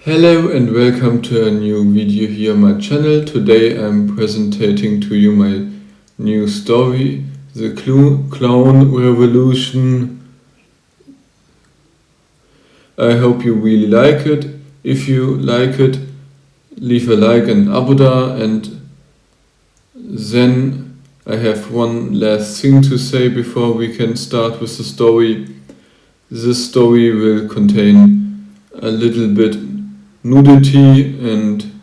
Hello and welcome to a new video here on my channel. Today I'm presenting to you my new story, The Clown Revolution. I hope you really like it. If you like it, leave a like and abo, and then I have one last thing to say before we can start with the story. This story will contain a little bit nudity and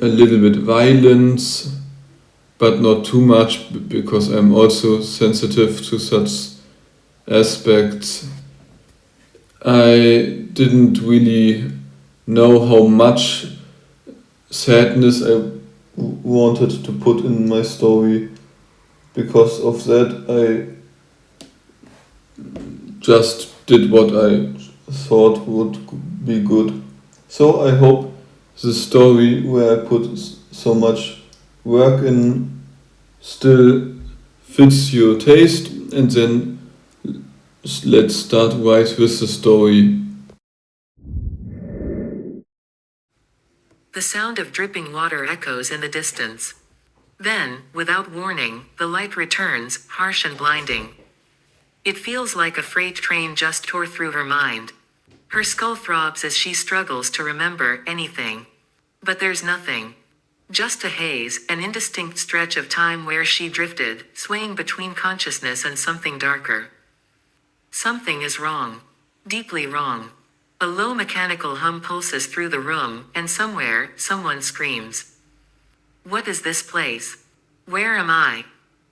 a little bit violence, but not too much because I'm also sensitive to such aspects. I didn't really know how much sadness I wanted to put in my story. Because of that, I just did what I thought would be good. So I hope the story where I put so much work in still fits your taste, and then let's start right with the story. The sound of dripping water echoes in the distance. Then, without warning, the light returns, harsh and blinding. It feels like a freight train just tore through her mind. Her skull throbs as she struggles to remember anything. But there's nothing. Just a haze, an indistinct stretch of time where she drifted, swaying between consciousness and something darker. Something is wrong. Deeply wrong. A low mechanical hum pulses through the room, and somewhere, someone screams. What is this place? Where am I?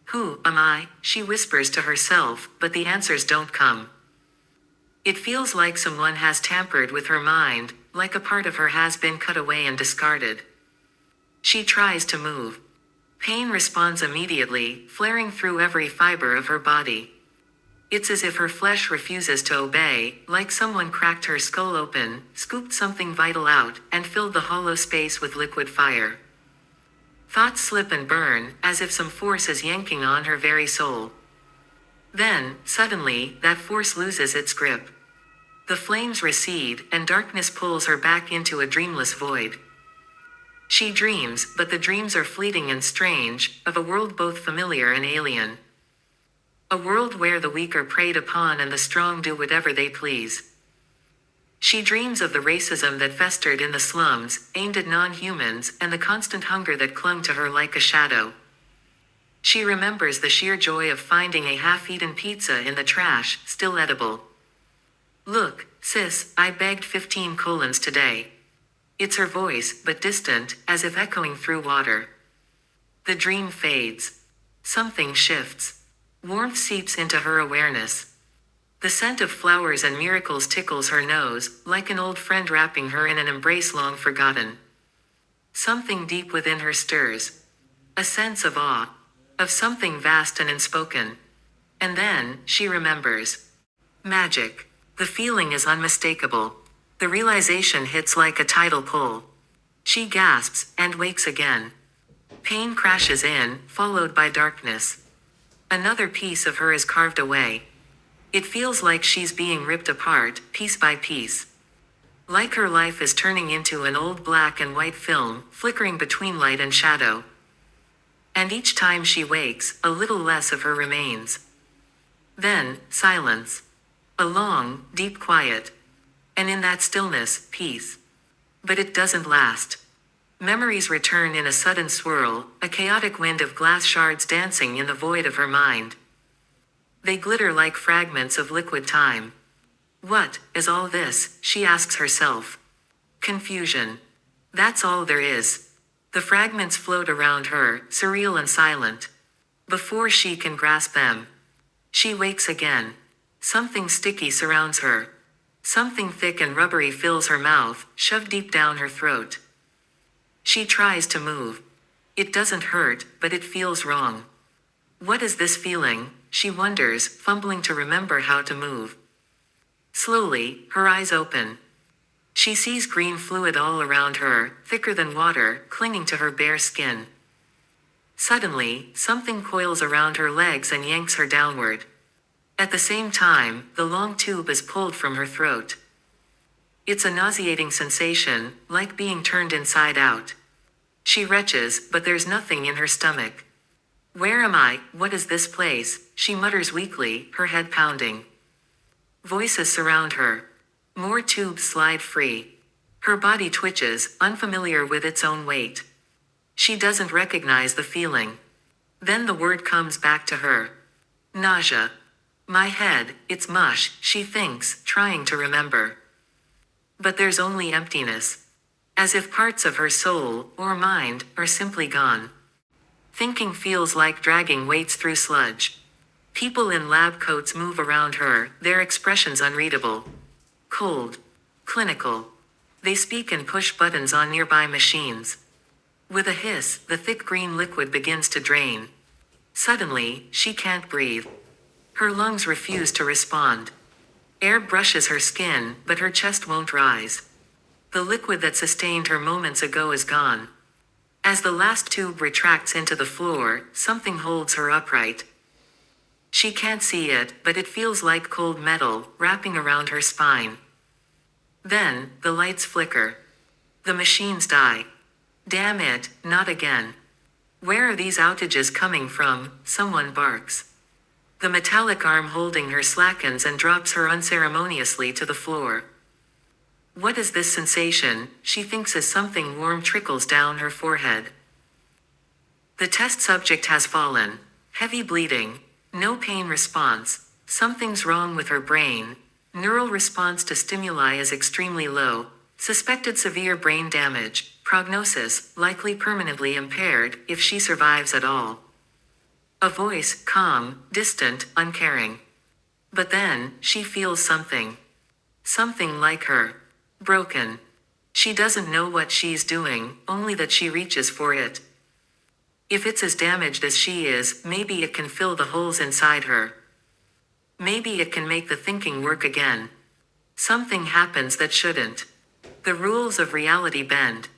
Who am I? She whispers to herself, but the answers don't come. It feels like someone has tampered with her mind, like a part of her has been cut away and discarded. She tries to move. Pain responds immediately, flaring through every fiber of her body. It's as if her flesh refuses to obey, like someone cracked her skull open, scooped something vital out, and filled the hollow space with liquid fire. Thoughts slip and burn, as if some force is yanking on her very soul. Then, suddenly, that force loses its grip. The flames recede, and darkness pulls her back into a dreamless void. She dreams, but the dreams are fleeting and strange, of a world both familiar and alien. A world where the weak are preyed upon and the strong do whatever they please. She dreams of the racism that festered in the slums, aimed at non-humans, and the constant hunger that clung to her like a shadow. She remembers the sheer joy of finding a half-eaten pizza in the trash, still edible. Look, sis, I bagged 15 colons today. It's her voice, but distant, as if echoing through water. The dream fades. Something shifts. Warmth seeps into her awareness. The scent of flowers and miracles tickles her nose, like an old friend wrapping her in an embrace long forgotten. Something deep within her stirs. A sense of awe. Of something vast and unspoken. And then, she remembers. Magic. The feeling is unmistakable. The realization hits like a tidal pull. She gasps, and wakes again. Pain crashes in, followed by darkness. Another piece of her is carved away. It feels like she's being ripped apart, piece by piece. Like her life is turning into an old black and white film, flickering between light and shadow. And each time she wakes, a little less of her remains. Then, silence. A long, deep quiet. And in that stillness, peace. But it doesn't last. Memories return in a sudden swirl, a chaotic wind of glass shards dancing in the void of her mind. They glitter like fragments of liquid time. What is all this, she asks herself. Confusion. That's all there is. The fragments float around her, surreal and silent. Before she can grasp them, she wakes again. Something sticky surrounds her. Something thick and rubbery fills her mouth, shoved deep down her throat. She tries to move. It doesn't hurt, but it feels wrong. What is this feeling? She wonders, fumbling to remember how to move. Slowly, her eyes open. She sees green fluid all around her, thicker than water, clinging to her bare skin. Suddenly, something coils around her legs and yanks her downward. At the same time, the long tube is pulled from her throat. It's a nauseating sensation, like being turned inside out. She retches, but there's nothing in her stomach. Where am I? What is this place? She mutters weakly, her head pounding. Voices surround her. More tubes slide free. Her body twitches, unfamiliar with its own weight. She doesn't recognize the feeling. Then the word comes back to her. Nausea. My head, it's mush, she thinks, trying to remember. But there's only emptiness. As if parts of her soul, or mind, are simply gone. Thinking feels like dragging weights through sludge. People in lab coats move around her, their expressions unreadable. Cold. Clinical. They speak and push buttons on nearby machines. With a hiss, the thick green liquid begins to drain. Suddenly, she can't breathe. Her lungs refuse to respond. Air brushes her skin, but her chest won't rise. The liquid that sustained her moments ago is gone. As the last tube retracts into the floor, something holds her upright. She can't see it, but it feels like cold metal, wrapping around her spine. Then, the lights flicker. The machines die. Damn it, not again. Where are these outages coming from? Someone barks. The metallic arm holding her slackens and drops her unceremoniously to the floor. What is this sensation? She thinks as something warm trickles down her forehead. The test subject has fallen. Heavy bleeding. No pain response. Something's wrong with her brain. Neural response to stimuli is extremely low. Suspected severe brain damage. Prognosis, likely permanently impaired, if she survives at all. A voice, calm, distant, uncaring. But then, she feels something. Something like her. Broken. She doesn't know what she's doing, only that she reaches for it. If it's as damaged as she is, maybe it can fill the holes inside her. Maybe it can make the thinking work again. Something happens that shouldn't. The rules of reality bend.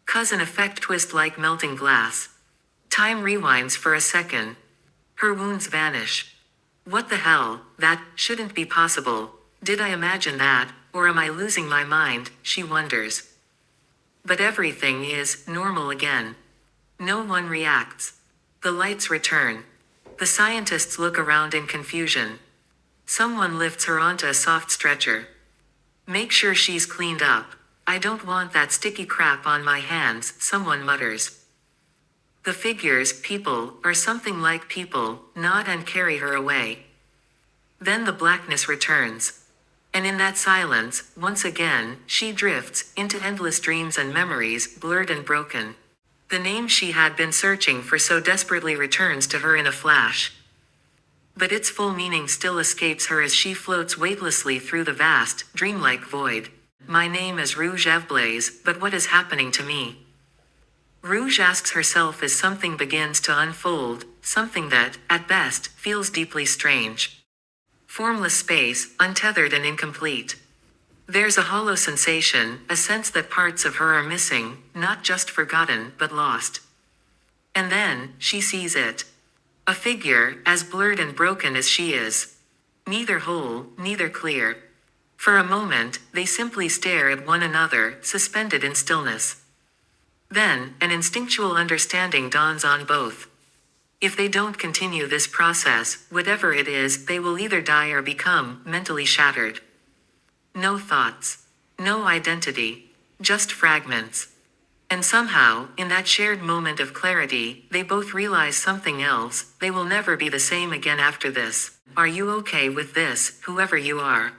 Cause and effect twist like melting glass. Time rewinds for a second. Her wounds vanish. What the hell? That shouldn't be possible. Did I imagine that, or am I losing my mind? She wonders. But everything is normal again. No one reacts. The lights return. The scientists look around in confusion. Someone lifts her onto a soft stretcher. Make sure she's cleaned up. I don't want that sticky crap on my hands, someone mutters. The figures, people, or something like people, nod and carry her away. Then the blackness returns. And in that silence, once again, she drifts into endless dreams and memories, blurred and broken. The name she had been searching for so desperately returns to her in a flash. But its full meaning still escapes her as she floats weightlessly through the vast, dreamlike void. My name is Rouge Evblaze, but what is happening to me? Rouge asks herself as something begins to unfold, something that, at best, feels deeply strange. Formless space, untethered and incomplete. There's a hollow sensation, a sense that parts of her are missing, not just forgotten, but lost. And then, she sees it. A figure, as blurred and broken as she is. Neither whole, neither clear. For a moment, they simply stare at one another, suspended in stillness. Then, an instinctual understanding dawns on both. If they don't continue this process, whatever it is, they will either die or become mentally shattered. No thoughts. No identity. Just fragments. And somehow, in that shared moment of clarity, they both realize something else. They will never be the same again after this. Are you okay with this, whoever you are?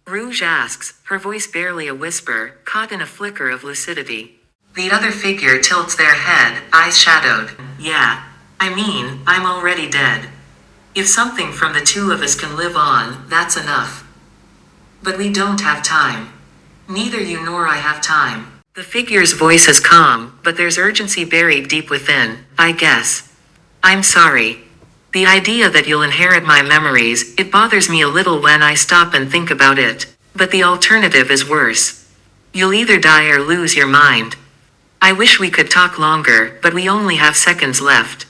Rouge asks, her voice barely a whisper, caught in a flicker of lucidity. The other figure tilts their head, eyes shadowed. Yeah. I mean, I'm already dead. If something from the two of us can live on, that's enough. But we don't have time. Neither you nor I have time. The figure's voice is calm, but there's urgency buried deep within, I guess. I'm sorry. The idea that you'll inherit my memories, it bothers me a little when I stop and think about it. But the alternative is worse. You'll either die or lose your mind. I wish we could talk longer, but we only have seconds left.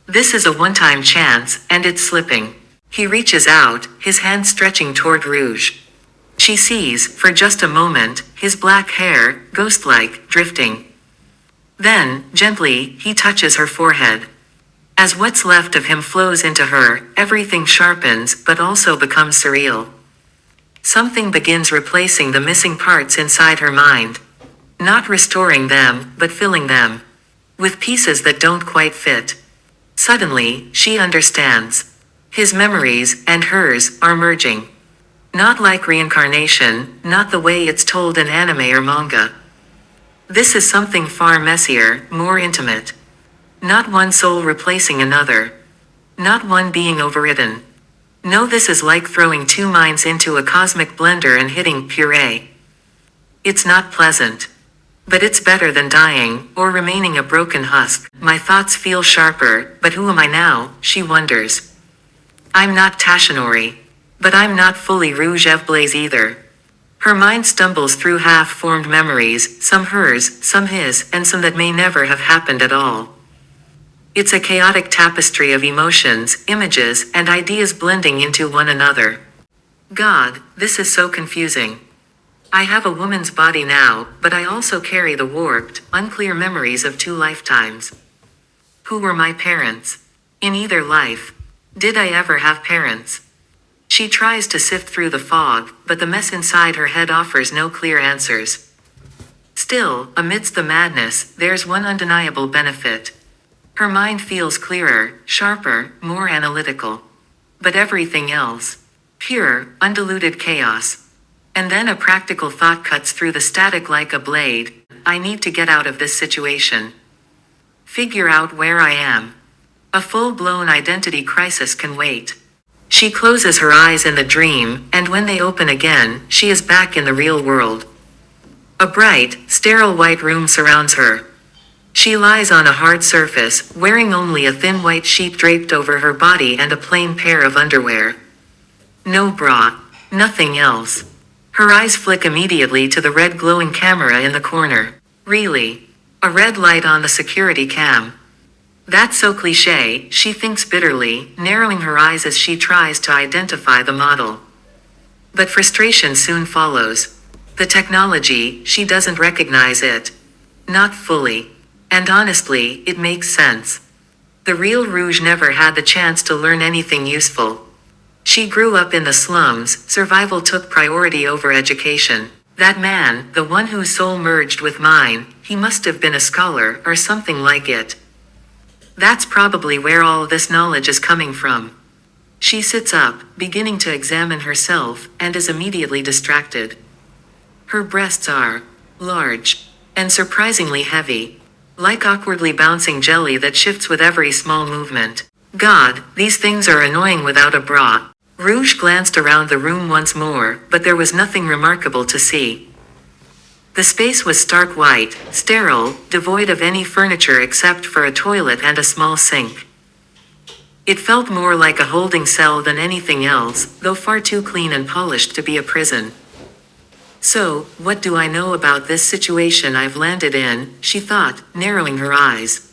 This is a one-time chance, and it's slipping. He reaches out, his hand stretching toward Rouge. She sees, for just a moment, his black hair, ghost-like, drifting. Then, gently, he touches her forehead. As what's left of him flows into her, everything sharpens but also becomes surreal. Something begins replacing the missing parts inside her mind. Not restoring them, but filling them. With pieces that don't quite fit. Suddenly, she understands. His memories, and hers, are merging. Not like reincarnation, not the way it's told in anime or manga. This is something far messier, more intimate. Not one soul replacing another. Not one being overridden. No, this is like throwing two minds into a cosmic blender and hitting puree. It's not pleasant. But it's better than dying, or remaining a broken husk. My thoughts feel sharper, but who am I now, she wonders. I'm not Tashinori. But I'm not fully Rouge Evblaze either. Her mind stumbles through half-formed memories, some hers, some his, and some that may never have happened at all. It's a chaotic tapestry of emotions, images, and ideas blending into one another. God, this is so confusing. I have a woman's body now, but I also carry the warped, unclear memories of 2 lifetimes. Who were my parents? In either life. Did I ever have parents? She tries to sift through the fog, but the mess inside her head offers no clear answers. Still, amidst the madness, there's one undeniable benefit. Her mind feels clearer, sharper, more analytical. But everything else. Pure, undiluted chaos. And then a practical thought cuts through the static like a blade. I need to get out of this situation. Figure out where I am. A full-blown identity crisis can wait. She closes her eyes in the dream, and when they open again, she is back in the real world. A bright, sterile white room surrounds her. She lies on a hard surface, wearing only a thin white sheet draped over her body and a plain pair of underwear. No bra. Nothing else. Her eyes flick immediately to the red glowing camera in the corner. Really? A red light on the security cam. That's so cliché, she thinks bitterly, narrowing her eyes as she tries to identify the model. But frustration soon follows. The technology, she doesn't recognize it. Not fully. And honestly, it makes sense. The real Rouge never had the chance to learn anything useful. She grew up in the slums, survival took priority over education. That man, the one whose soul merged with mine, he must have been a scholar, or something like it. That's probably where all this knowledge is coming from. She sits up, beginning to examine herself, and is immediately distracted. Her breasts are large and surprisingly heavy, like awkwardly bouncing jelly that shifts with every small movement. God, these things are annoying without a bra. Rouge glanced around the room once more, but there was nothing remarkable to see. The space was stark white, sterile, devoid of any furniture except for a toilet and a small sink. It felt more like a holding cell than anything else, though far too clean and polished to be a prison. So, what do I know about this situation I've landed in, she thought, narrowing her eyes.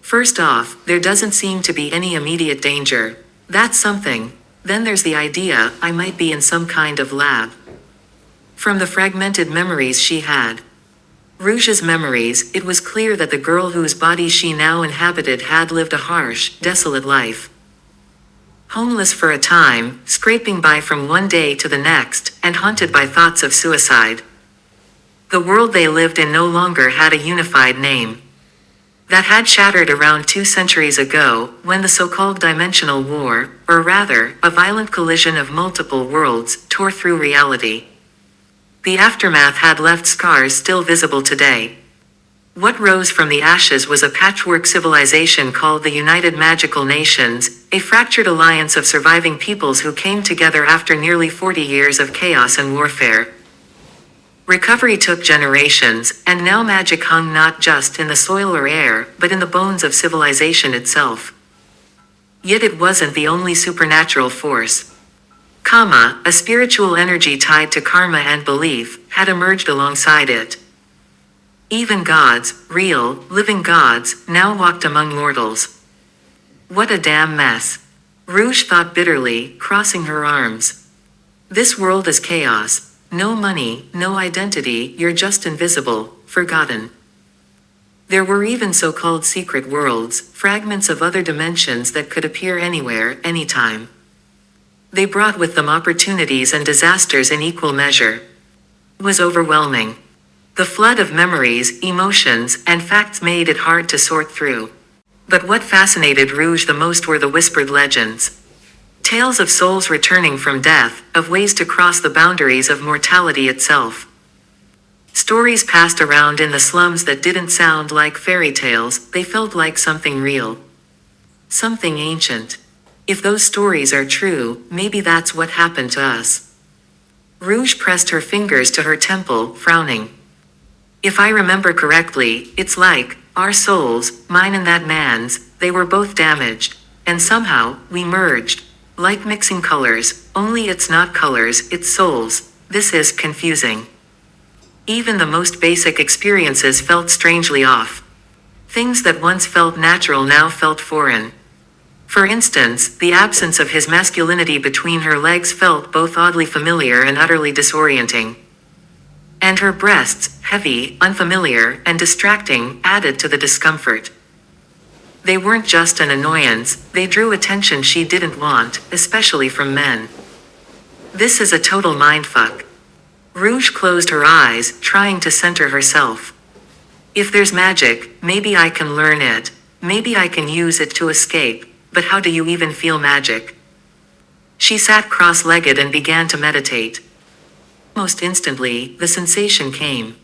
First off, there doesn't seem to be any immediate danger. That's something. Then there's the idea I might be in some kind of lab. From the fragmented memories she had. Rouge's memories, it was clear that the girl whose body she now inhabited had lived a harsh, desolate life. Homeless for a time, scraping by from one day to the next, and haunted by thoughts of suicide. The world they lived in no longer had a unified name. That had shattered around 2 centuries ago, when the so-called dimensional war, or rather, a violent collision of multiple worlds, tore through reality. The aftermath had left scars still visible today. What rose from the ashes was a patchwork civilization called the United Magical Nations, a fractured alliance of surviving peoples who came together after nearly 40 years of chaos and warfare. Recovery took generations, and now magic hung not just in the soil or air, but in the bones of civilization itself. Yet it wasn't the only supernatural force. Kama, a spiritual energy tied to karma and belief, had emerged alongside it. Even gods, real, living gods, now walked among mortals. What a damn mess. Rouge thought bitterly, crossing her arms. This world is chaos. No money, no identity, you're just invisible, forgotten. There were even so-called secret worlds, fragments of other dimensions that could appear anywhere, anytime. They brought with them opportunities and disasters in equal measure. It was overwhelming. The flood of memories, emotions, and facts made it hard to sort through. But what fascinated Rouge the most were the whispered legends. Tales of souls returning from death, of ways to cross the boundaries of mortality itself. Stories passed around in the slums that didn't sound like fairy tales, they felt like something real. Something ancient. If those stories are true, maybe that's what happened to us. Rouge pressed her fingers to her temple, frowning. If I remember correctly, it's like, our souls, mine and that man's, they were both damaged. And somehow, we merged. Like mixing colors, only it's not colors, it's souls. This is confusing. Even the most basic experiences felt strangely off. Things that once felt natural now felt foreign. For instance, the absence of his masculinity between her legs felt both oddly familiar and utterly disorienting. And her breasts, heavy, unfamiliar, and distracting, added to the discomfort. They weren't just an annoyance, they drew attention she didn't want, especially from men. This is a total mindfuck. Rouge closed her eyes, trying to center herself. If there's magic, maybe I can learn it. Maybe I can use it to escape, but how do you even feel magic? She sat cross-legged and began to meditate. Almost instantly, the sensation came.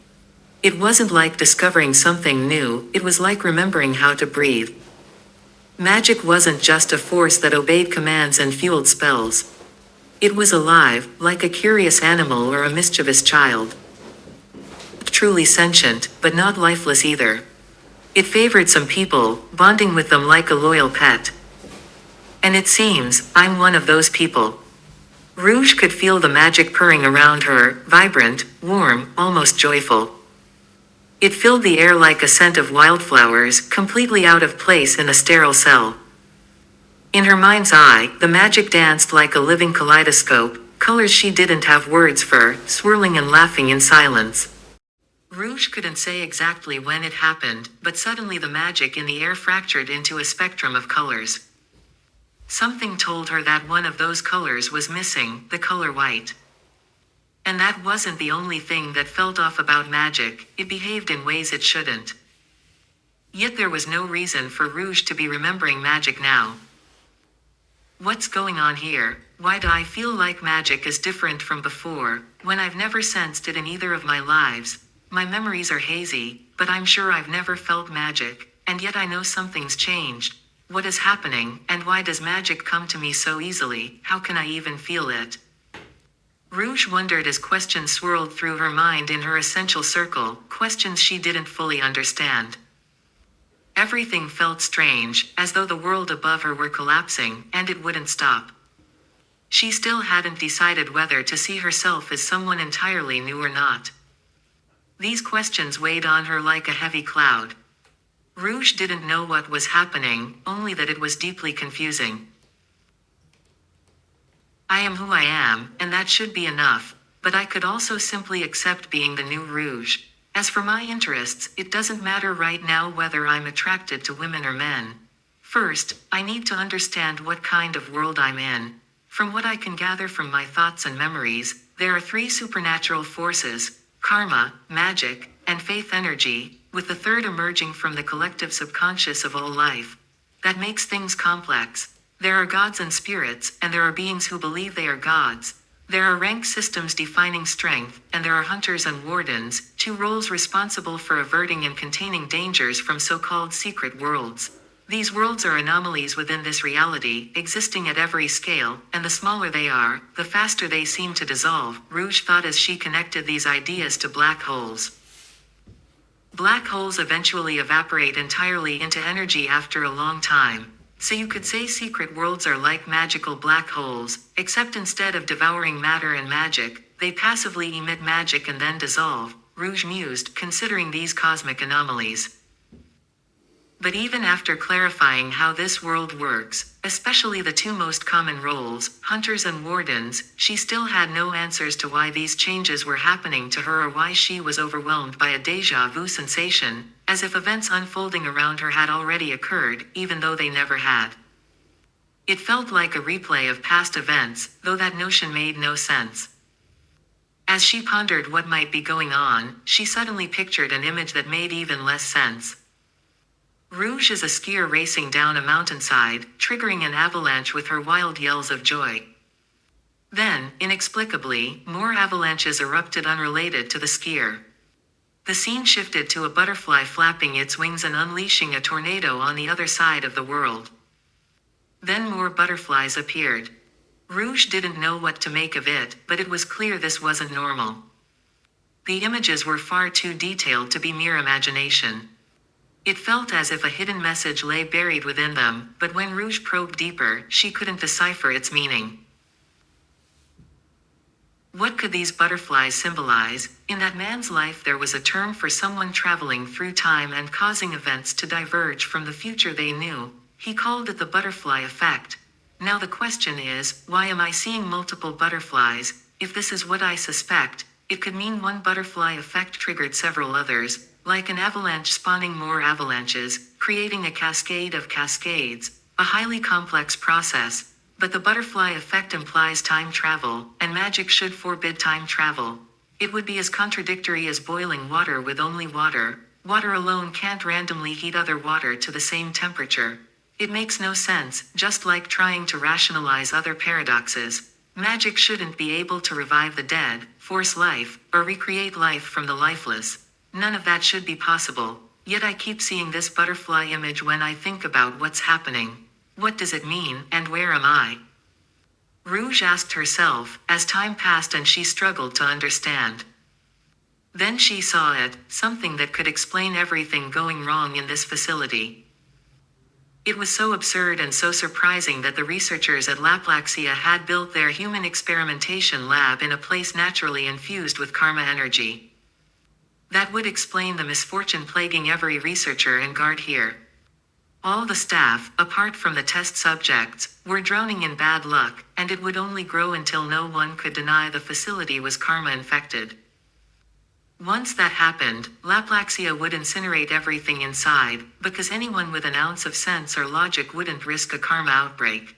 It wasn't like discovering something new, it was like remembering how to breathe. Magic wasn't just a force that obeyed commands and fueled spells. It was alive, like a curious animal or a mischievous child. Truly sentient, but not lifeless either. It favored some people, bonding with them like a loyal pet. And it seems, I'm one of those people. Rouge could feel the magic purring around her, vibrant, warm, almost joyful. It filled the air like a scent of wildflowers, completely out of place in a sterile cell. In her mind's eye, the magic danced like a living kaleidoscope, colors she didn't have words for, swirling and laughing in silence. Rouge couldn't say exactly when it happened, but suddenly the magic in the air fractured into a spectrum of colors. Something told her that one of those colors was missing, the color white. And that wasn't the only thing that felt off about magic, it behaved in ways it shouldn't. Yet there was no reason for Rouge to be remembering magic now. What's going on here? Why do I feel like magic is different from before, when I've never sensed it in either of my lives? My memories are hazy, but I'm sure I've never felt magic, and yet I know something's changed. What is happening, and why does magic come to me so easily? How can I even feel it? Rouge wondered as questions swirled through her mind in her essential circle, questions she didn't fully understand. Everything felt strange, as though the world above her were collapsing, and it wouldn't stop. She still hadn't decided whether to see herself as someone entirely new or not. These questions weighed on her like a heavy cloud. Rouge didn't know what was happening, only that it was deeply confusing. I am who I am, and that should be enough, but I could also simply accept being the new Rouge. As for my interests, it doesn't matter right now whether I'm attracted to women or men. First, I need to understand what kind of world I'm in. From what I can gather from my thoughts and memories, there are 3 supernatural forces: karma, magic, and faith energy, with the third emerging from the collective subconscious of all life. That makes things complex. There are gods and spirits, and there are beings who believe they are gods. There are rank systems defining strength, and there are hunters and wardens, 2 roles responsible for averting and containing dangers from so-called secret worlds. These worlds are anomalies within this reality, existing at every scale, and the smaller they are, the faster they seem to dissolve, Rouge thought as she connected these ideas to black holes. Black holes eventually evaporate entirely into energy after a long time. So you could say secret worlds are like magical black holes, except instead of devouring matter and magic, they passively emit magic and then dissolve, Rouge mused, considering these cosmic anomalies. But even after clarifying how this world works, especially the two most common roles, hunters and wardens, she still had no answers to why these changes were happening to her or why she was overwhelmed by a déjà vu sensation, as if events unfolding around her had already occurred, even though they never had. It felt like a replay of past events, though that notion made no sense. As she pondered what might be going on, she suddenly pictured an image that made even less sense. Rouge is a skier racing down a mountainside, triggering an avalanche with her wild yells of joy. Then, inexplicably, more avalanches erupted unrelated to the skier. The scene shifted to a butterfly flapping its wings and unleashing a tornado on the other side of the world. Then more butterflies appeared. Rouge didn't know what to make of it, but it was clear this wasn't normal. The images were far too detailed to be mere imagination. It felt as if a hidden message lay buried within them, but when Rouge probed deeper, she couldn't decipher its meaning. What could these butterflies symbolize? In that man's life there was a term for someone traveling through time and causing events to diverge from the future they knew. He called it the butterfly effect. Now the question is, why am I seeing multiple butterflies? If this is what I suspect, it could mean one butterfly effect triggered several others, like an avalanche spawning more avalanches, creating a cascade of cascades, a highly complex process. But the butterfly effect implies time travel, and magic should forbid time travel. It would be as contradictory as boiling water with only water. Water alone can't randomly heat other water to the same temperature. It makes no sense, just like trying to rationalize other paradoxes. Magic shouldn't be able to revive the dead, force life, or recreate life from the lifeless. None of that should be possible, yet I keep seeing this butterfly image when I think about what's happening. What does it mean, and where am I? Rouge asked herself, as time passed and she struggled to understand. Then she saw it, something that could explain everything going wrong in this facility. It was so absurd and so surprising that the researchers at Laplaxia had built their human experimentation lab in a place naturally infused with karma energy. That would explain the misfortune plaguing every researcher and guard here. All the staff, apart from the test subjects, were drowning in bad luck, and it would only grow until no one could deny the facility was karma infected. Once that happened, Laplaxia would incinerate everything inside, because anyone with an ounce of sense or logic wouldn't risk a karma outbreak.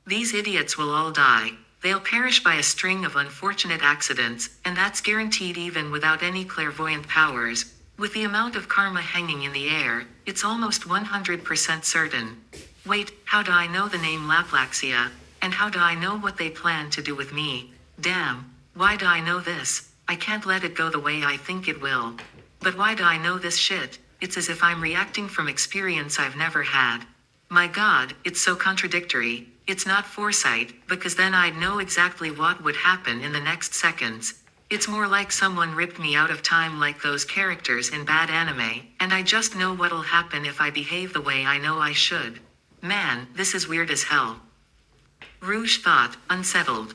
These idiots will all die. They'll perish by a string of unfortunate accidents, and that's guaranteed even without any clairvoyant powers. With the amount of karma hanging in the air, it's almost 100% certain. Wait, how do I know the name Laplaxia? And how do I know what they plan to do with me? Damn, why do I know this? I can't let it go the way I think it will. But why do I know this shit? It's as if I'm reacting from experience I've never had. My God, it's so contradictory. It's not foresight, because then I'd know exactly what would happen in the next seconds. It's more like someone ripped me out of time like those characters in bad anime, and I just know what'll happen if I behave the way I know I should. Man, this is weird as hell. Rouge thought, unsettled.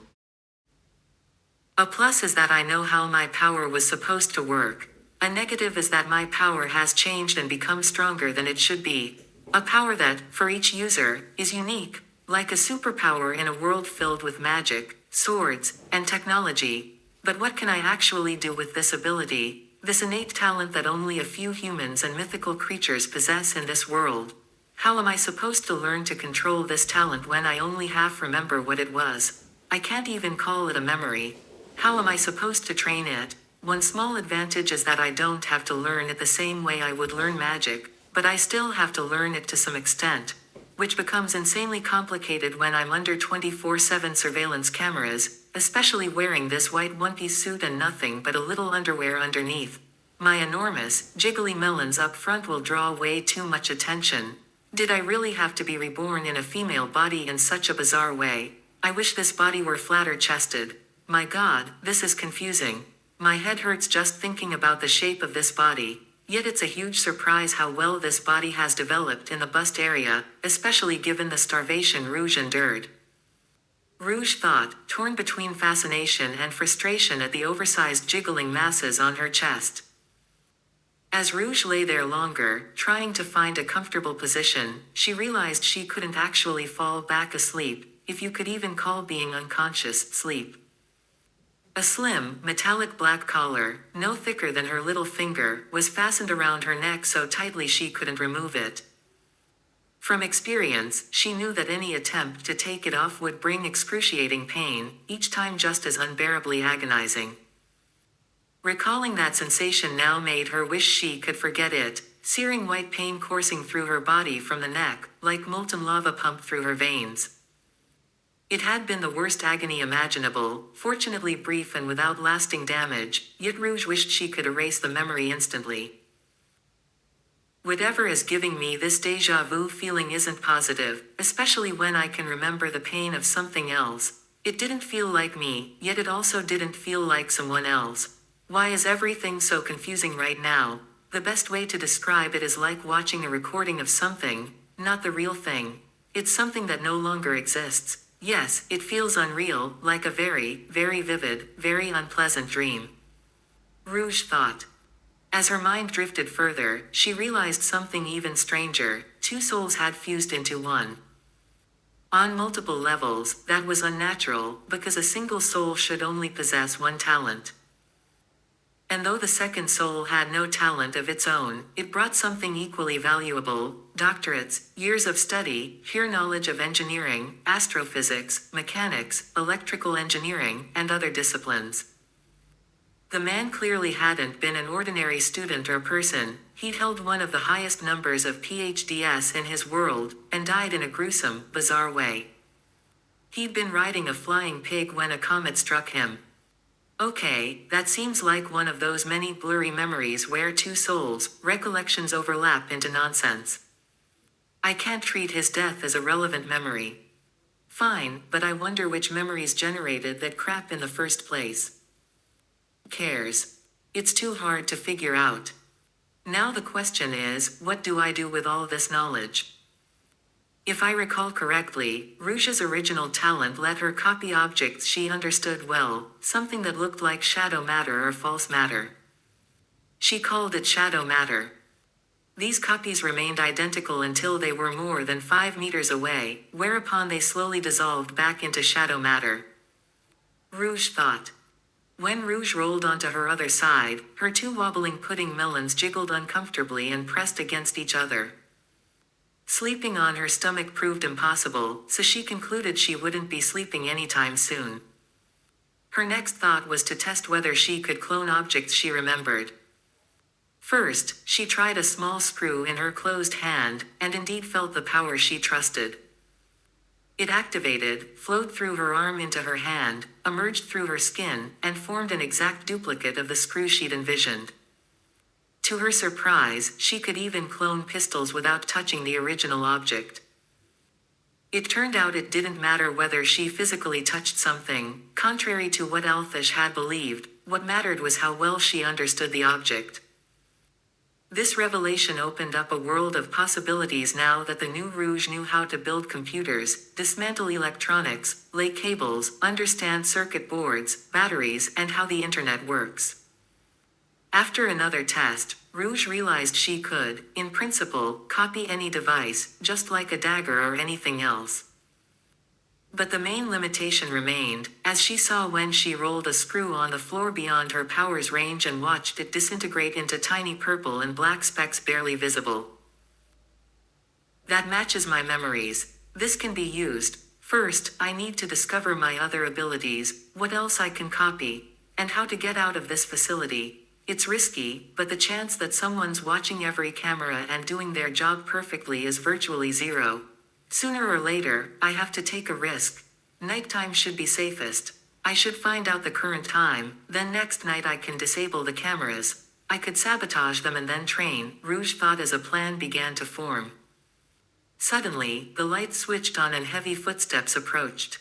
A plus is that I know how my power was supposed to work. A negative is that my power has changed and become stronger than it should be. A power that, for each user, is unique. Like a superpower in a world filled with magic, swords, and technology. But what can I actually do with this ability, this innate talent that only a few humans and mythical creatures possess in this world? How am I supposed to learn to control this talent when I only half remember what it was? I can't even call it a memory. How am I supposed to train it? One small advantage is that I don't have to learn it the same way I would learn magic, but I still have to learn it to some extent. Which becomes insanely complicated when I'm under 24/7 surveillance cameras, especially wearing this white one-piece suit and nothing but a little underwear underneath. My enormous, jiggly melons up front will draw way too much attention. Did I really have to be reborn in a female body in such a bizarre way? I wish this body were flatter chested. My God, this is confusing. My head hurts just thinking about the shape of this body. Yet it's a huge surprise how well this body has developed in the bust area, especially given the starvation Rouge endured. Rouge thought, torn between fascination and frustration at the oversized jiggling masses on her chest. As Rouge lay there longer, trying to find a comfortable position, she realized she couldn't actually fall back asleep, if you could even call being unconscious sleep. A slim, metallic black collar, no thicker than her little finger, was fastened around her neck so tightly she couldn't remove it. From experience, she knew that any attempt to take it off would bring excruciating pain, each time just as unbearably agonizing. Recalling that sensation now made her wish she could forget it, searing white pain coursing through her body from the neck, like molten lava pumped through her veins. It had been the worst agony imaginable, fortunately brief and without lasting damage, yet Rouge wished she could erase the memory instantly. Whatever is giving me this déjà vu feeling isn't positive, especially when I can remember the pain of something else. It didn't feel like me, yet it also didn't feel like someone else. Why is everything so confusing right now? The best way to describe it is like watching a recording of something, not the real thing. It's something that no longer exists. Yes, it feels unreal, like a very, very vivid, very unpleasant dream. Rouge thought. As her mind drifted further, she realized something even stranger. Two souls had fused into one. On multiple levels, that was unnatural, because a single soul should only possess one talent. And though the second soul had no talent of its own, it brought something equally valuable: doctorates, years of study, sheer knowledge of engineering, astrophysics, mechanics, electrical engineering, and other disciplines. The man clearly hadn't been an ordinary student or person. He'd held one of the highest numbers of PhDs in his world, and died in a gruesome, bizarre way. He'd been riding a flying pig when a comet struck him. Okay, that seems like one of those many blurry memories where two souls, recollections overlap into nonsense. I can't treat his death as a relevant memory. Fine, but I wonder which memories generated that crap in the first place. Who cares? It's too hard to figure out. Now the question is, what do I do with all this knowledge? If I recall correctly, Rouge's original talent let her copy objects she understood well, something that looked like shadow matter or false matter. She called it shadow matter. These copies remained identical until they were more than 5 meters away, whereupon they slowly dissolved back into shadow matter. Rouge thought. When Rouge rolled onto her other side, her two wobbling pudding melons jiggled uncomfortably and pressed against each other. Sleeping on her stomach proved impossible, so she concluded she wouldn't be sleeping anytime soon. Her next thought was to test whether she could clone objects she remembered. First, she tried a small screw in her closed hand, and indeed felt the power she trusted. It activated, flowed through her arm into her hand, emerged through her skin, and formed an exact duplicate of the screw she'd envisioned. To her surprise, she could even clone pistols without touching the original object. It turned out it didn't matter whether she physically touched something. Contrary to what Alfish had believed, what mattered was how well she understood the object. This revelation opened up a world of possibilities now that the new Rouge knew how to build computers, dismantle electronics, lay cables, understand circuit boards, batteries, and how the internet works. After another test, Rouge realized she could, in principle, copy any device, just like a dagger or anything else. But the main limitation remained, as she saw when she rolled a screw on the floor beyond her power's range and watched it disintegrate into tiny purple and black specks barely visible. That matches my memories. This can be used. First, I need to discover my other abilities, what else I can copy, and how to get out of this facility. It's risky, but the chance that someone's watching every camera and doing their job perfectly is virtually zero. Sooner or later, I have to take a risk. Nighttime should be safest. I should find out the current time, then next night I can disable the cameras. I could sabotage them and then train, Rouge thought as a plan began to form. Suddenly, the light switched on and heavy footsteps approached.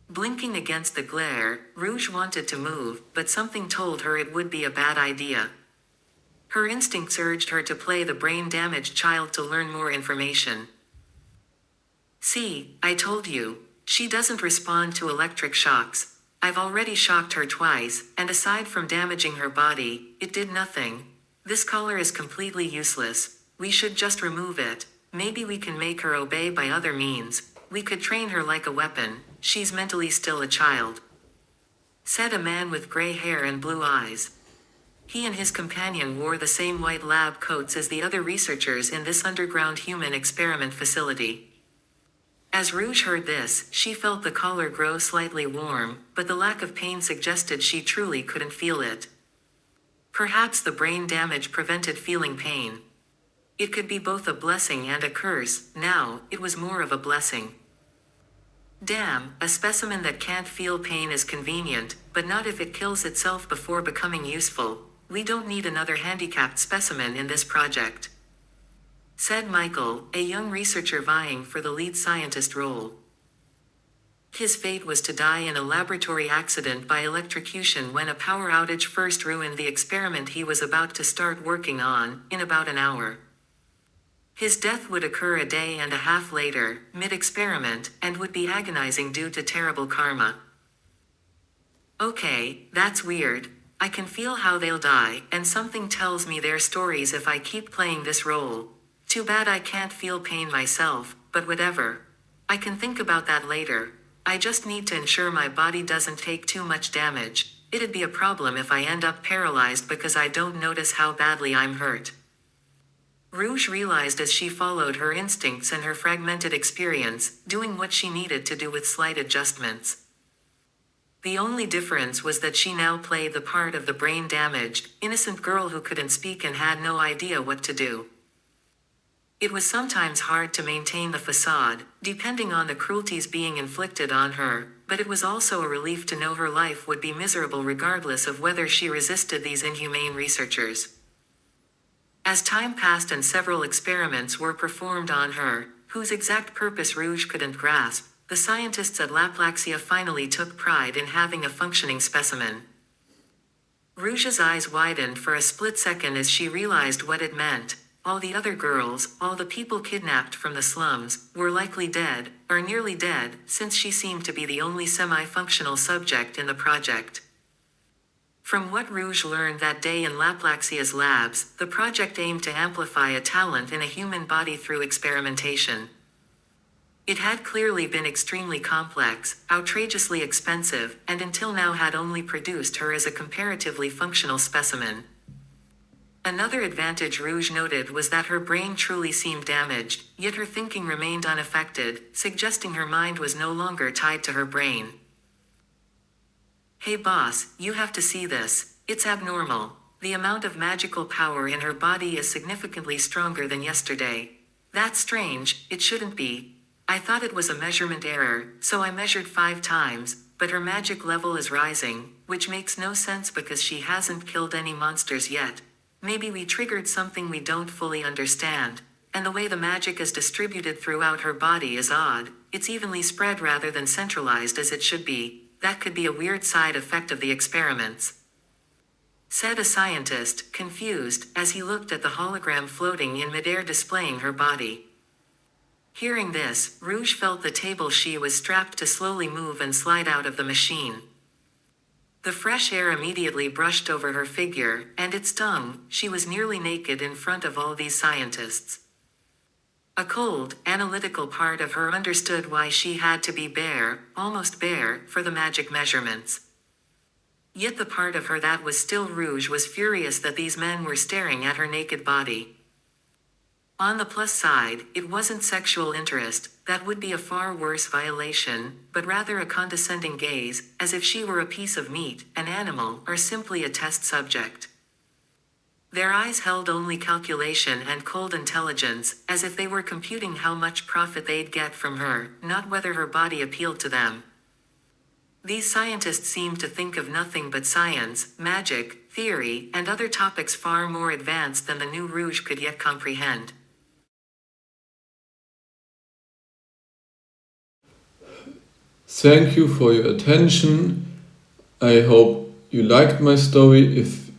Blinking against the glare, Rouge wanted to move, but something told her it would be a bad idea. Her instincts urged her to play the brain-damaged child to learn more information. See, I told you. She doesn't respond to electric shocks. I've already shocked her twice, and aside from damaging her body, it did nothing. This collar is completely useless. We should just remove it. Maybe we can make her obey by other means. We could train her like a weapon. She's mentally still a child," said a man with gray hair and blue eyes. He and his companion wore the same white lab coats as the other researchers in this underground human experiment facility. As Rouge heard this, she felt the collar grow slightly warm, but the lack of pain suggested she truly couldn't feel it. Perhaps the brain damage prevented feeling pain. It could be both a blessing and a curse. Now, it was more of a blessing. Damn, a specimen that can't feel pain is convenient, but not if it kills itself before becoming useful. We don't need another handicapped specimen in this project," said Michael, a young researcher vying for the lead scientist role. His fate was to die in a laboratory accident by electrocution when a power outage first ruined the experiment he was about to start working on, in about an hour. His death would occur a day and a half later, mid-experiment, and would be agonizing due to terrible karma. "Okay, that's weird. I can feel how they'll die, and something tells me their stories if I keep playing this role. Too bad I can't feel pain myself, but whatever. I can think about that later. I just need to ensure my body doesn't take too much damage. It'd be a problem if I end up paralyzed because I don't notice how badly I'm hurt," Rouge realized as she followed her instincts and her fragmented experience, doing what she needed to do with slight adjustments. The only difference was that she now played the part of the brain-damaged, innocent girl who couldn't speak and had no idea what to do. It was sometimes hard to maintain the facade, depending on the cruelties being inflicted on her, but it was also a relief to know her life would be miserable regardless of whether she resisted these inhumane researchers. As time passed and several experiments were performed on her, whose exact purpose Rouge couldn't grasp, the scientists at Laplaxia finally took pride in having a functioning specimen. Rouge's eyes widened for a split second as she realized what it meant. All the other girls, all the people kidnapped from the slums, were likely dead, or nearly dead, since she seemed to be the only semi-functional subject in the project. From what Rouge learned that day in Laplaxia's labs, the project aimed to amplify a talent in a human body through experimentation. It had clearly been extremely complex, outrageously expensive, and until now had only produced her as a comparatively functional specimen. Another advantage Rouge noted was that her brain truly seemed damaged, yet her thinking remained unaffected, suggesting her mind was no longer tied to her brain. "Hey boss, you have to see this. It's abnormal. The amount of magical power in her body is significantly stronger than yesterday. That's strange, it shouldn't be. I thought it was a measurement error, so I measured 5 times, but her magic level is rising, which makes no sense because she hasn't killed any monsters yet. Maybe we triggered something we don't fully understand. And the way the magic is distributed throughout her body is odd. It's evenly spread rather than centralized as it should be. That could be a weird side effect of the experiments," said a scientist, confused, as he looked at the hologram floating in midair displaying her body. Hearing this, Rouge felt the table she was strapped to slowly move and slide out of the machine. The fresh air immediately brushed over her figure, and it stung. She was nearly naked in front of all these scientists. A cold, analytical part of her understood why she had to be bare, almost bare, for the magic measurements. Yet the part of her that was still Rouge was furious that these men were staring at her naked body. On the plus side, it wasn't sexual interest, that would be a far worse violation, but rather a condescending gaze, as if she were a piece of meat, an animal, or simply a test subject. Their eyes held only calculation and cold intelligence, as if they were computing how much profit they'd get from her, not whether her body appealed to them. These scientists seemed to think of nothing but science, magic, theory, and other topics far more advanced than the new Rouge could yet comprehend. Thank you for your attention. I hope you liked my story. If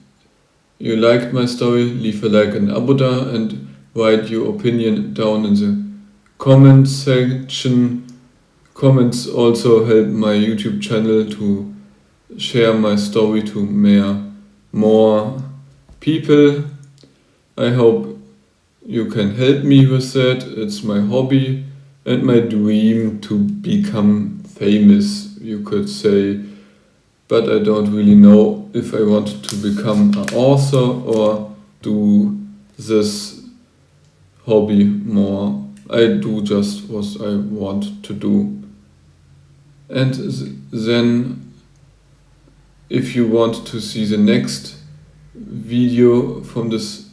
you liked my story, leave a like and abo da and write your opinion down in the comment section. Comments also help my YouTube channel to share my story to more people. I hope you can help me with that. It's my hobby and my dream to become famous, you could say. But I don't really know if I want to become an author or do this hobby more. I do just what I want to do. And then, if you want to see the next video from this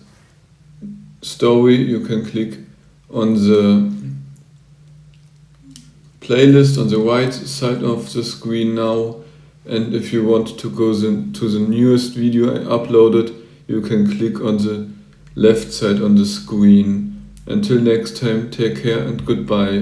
story, you can click on the playlist on the right side of the screen now. And if you want to go to the newest video I uploaded, you can click on the left side on the screen. Until next time, take care and goodbye.